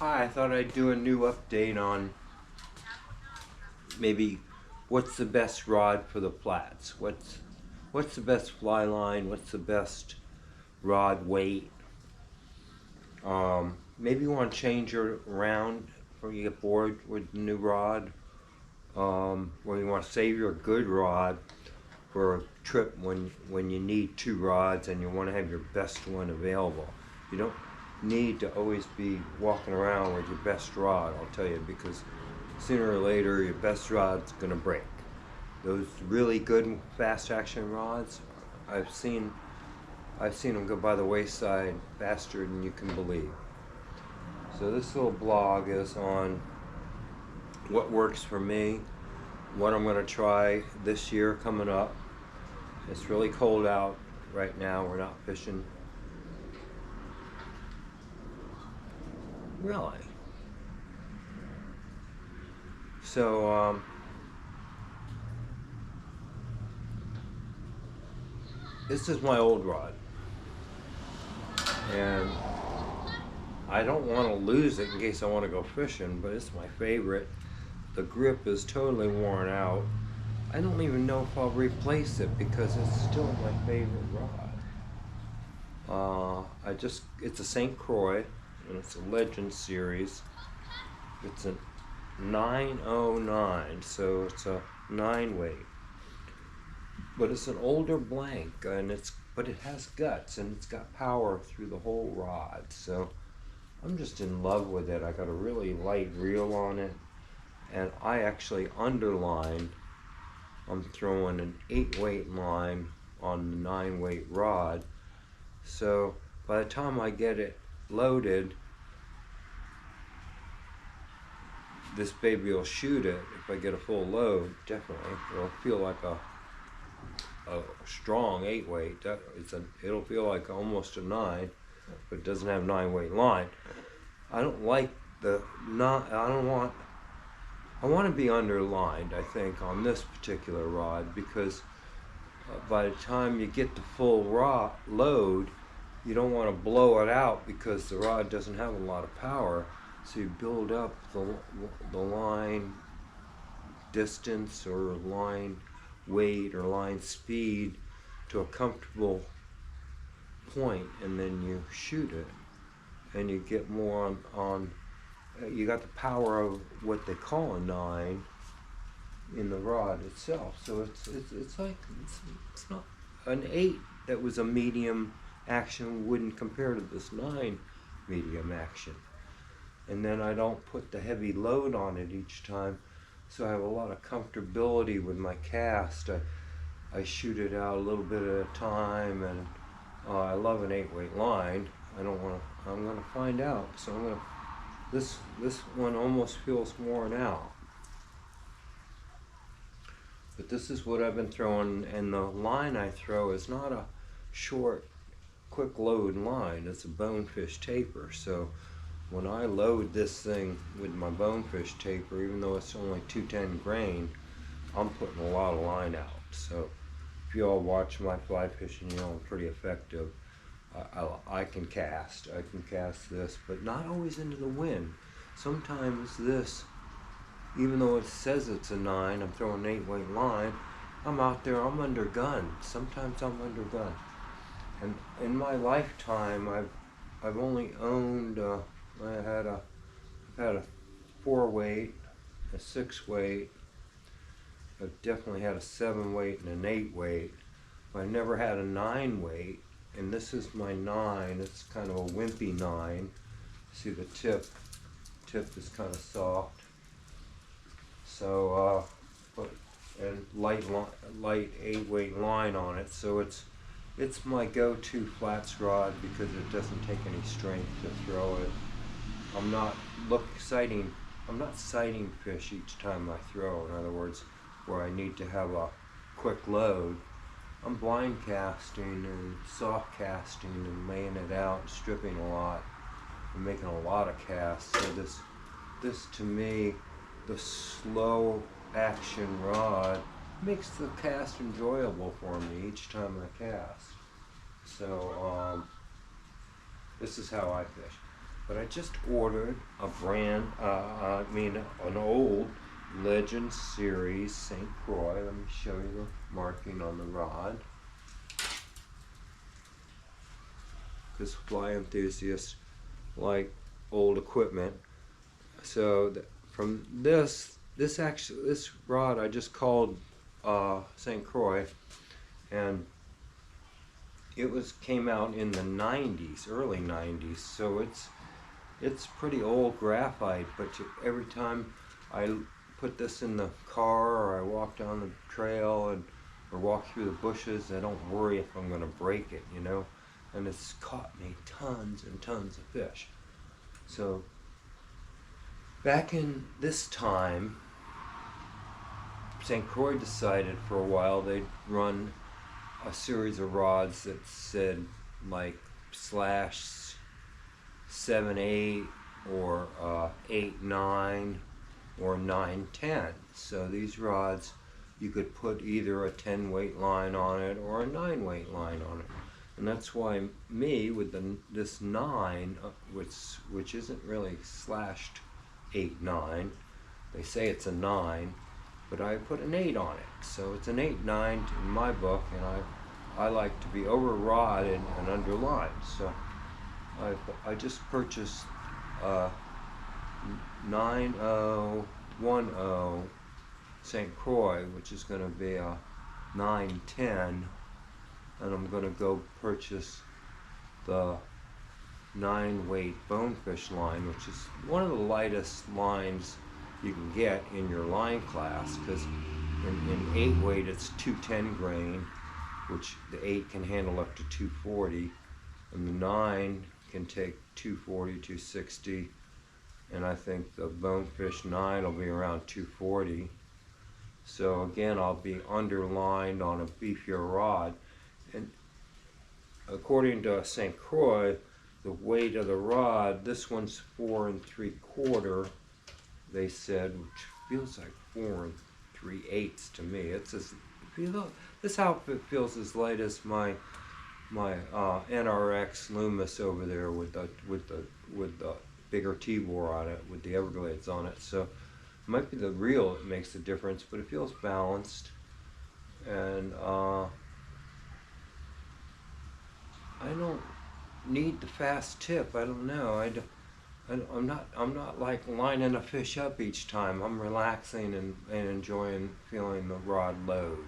Hi, I thought I'd do a new update on maybe what's the best rod for the flats. What's the best fly line? What's the best rod weight? Maybe you want to change your around before you get bored with the new rod. Or you want to save your good rod for a trip when you need two rods and you want to have your best one available. You don't need to always be walking around with your best rod, I'll tell you, because sooner or later your best rod's gonna break. Those really good fast action rods, I've seen them go by the wayside faster than you can believe. So this little blog is on what works for me, what I'm gonna try this year coming up. It's really cold out right now, we're not fishing. Really? So, this is my old rod. And I don't want to lose it in case I want to go fishing, but it's my favorite. The grip is totally worn out. I don't even know if I'll replace it because it's still my favorite rod. It's a St. Croix, and it's a Legend series. It's a 909, so it's a 9 weight. But it's an older blank, but it has guts and it's got power through the whole rod. So I'm just in love with it. I got a really light reel on it, and I actually underlined. I'm throwing an 8 weight line on the 9 weight rod. So by the time I get it loaded, this baby will shoot it. If I get a full load, definitely it'll feel like a strong 8 weight. It'll feel like almost a 9, but it doesn't have 9 weight line. I don't like I want to be underlined, I think, on this particular rod, because by the time you get the full load, you don't want to blow it out because the rod doesn't have a lot of power. So you build up the line distance or line weight or line speed to a comfortable point, and then you shoot it, and you get more on you got the power of what they call a 9 in the rod itself. So it's not an 8 that was a medium action wouldn't compare to this 9 medium action. And then I don't put the heavy load on it each time, so I have a lot of comfortability with my cast. I shoot it out a little bit at a time, and I love an 8 weight line. I'm gonna find out. So this one almost feels worn out. But this is what I've been throwing, and the line I throw is not a short, quick load line. It's a bonefish taper. So when I load this thing with my bonefish taper, even though it's only 210 grain, I'm putting a lot of line out. So if you all watch my fly fishing, you know I'm pretty effective. I can cast this, but not always into the wind. Sometimes this, even though it says it's a 9, I'm throwing an 8 weight line, I'm out there, I'm under gun. Sometimes I'm under gun. And in my lifetime, I've only owned, I've had a 4 weight, a 6 weight, I've definitely had a 7 weight and an 8 weight, but I never had a 9 weight. And this is my 9. It's kind of a wimpy 9. See, the tip is kind of soft. So and light 8 weight line on it. So it's my go-to flats rod because it doesn't take any strength to throw it. I'm not sighting fish each time I throw. In other words, where I need to have a quick load. I'm blind casting and soft casting and laying it out, stripping a lot, and making a lot of casts. So this to me, the slow action rod makes the cast enjoyable for me each time I cast. So this is how I fish. but I just ordered a an old Legend Series St. Croix. Let me show you the marking on the rod. Because fly enthusiasts like old equipment. So from this rod I just called St. Croix, and it came out in the 90s, early 90s. So it's pretty old graphite, but every time I put this in the car or I walk down the trail or walk through the bushes, I don't worry if I'm going to break it, you know. And it's caught me tons and tons of fish. So back in this time, St. Croix decided for a while they'd run a series of rods that said like /7/8 or 8/9 or 9/10. So these rods, you could put either a 10-weight line on it or a 9-weight line on it. And that's why me, with this 9, which isn't really /8/9, they say it's a 9, but I put an 8 on it. So it's an 8/9 in my book, and I like to be over rodded and underlined. So I just purchased 9010 St. Croix, which is going to be a 9/10, and I'm going to go purchase the 9-weight bonefish line, which is one of the lightest lines you can get in your line class, because in 8-weight it's 210 grain, which the 8 can handle up to 240, and the 9 can take 240, 260, and I think the bonefish 9 will be around 240. So again, I'll be underlined on a beefier rod. And according to St. Croix, the weight of the rod, this one's 4 3/4, they said, which feels like 4 3/8 to me. This outfit feels as light as my NRX Loomis over there with the bigger T-bore on it, with the Everglades on it. So it might be the reel that makes the difference, but it feels balanced. And I don't need the fast tip. I don't know. I'm not like lining a fish up each time. I'm relaxing and enjoying feeling the rod load.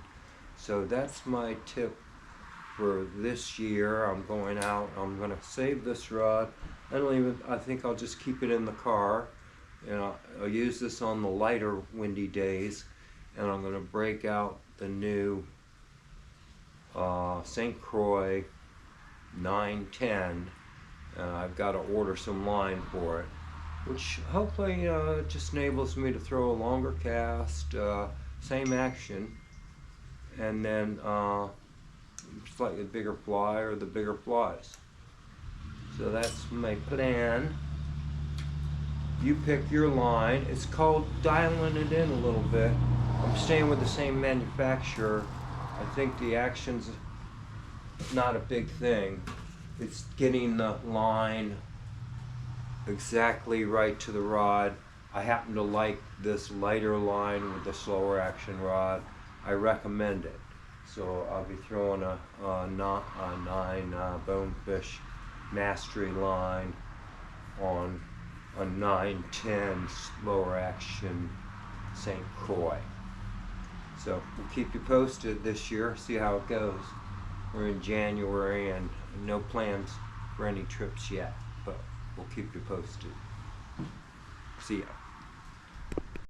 So that's my tip for this year. I'm going out. I'm going to save this rod. I think I'll just keep it in the car. And I'll use this on the lighter windy days. And I'm going to break out the new St. Croix 9/10. I've got to order some line for it, which hopefully just enables me to throw a longer cast, same action, and then slightly bigger fly or the bigger flies. So that's my plan. You pick your line. It's called dialing it in a little bit. I'm staying with the same manufacturer. I think the action's not a big thing. It's getting the line exactly right to the rod. I happen to like this lighter line with the slower action rod. I recommend it. So I'll be throwing a 9 bonefish mastery line on a 9/10 slower action St. Croix. So we'll keep you posted this year, see how it goes. We're in January and no plans for any trips yet, but we'll keep you posted. See ya.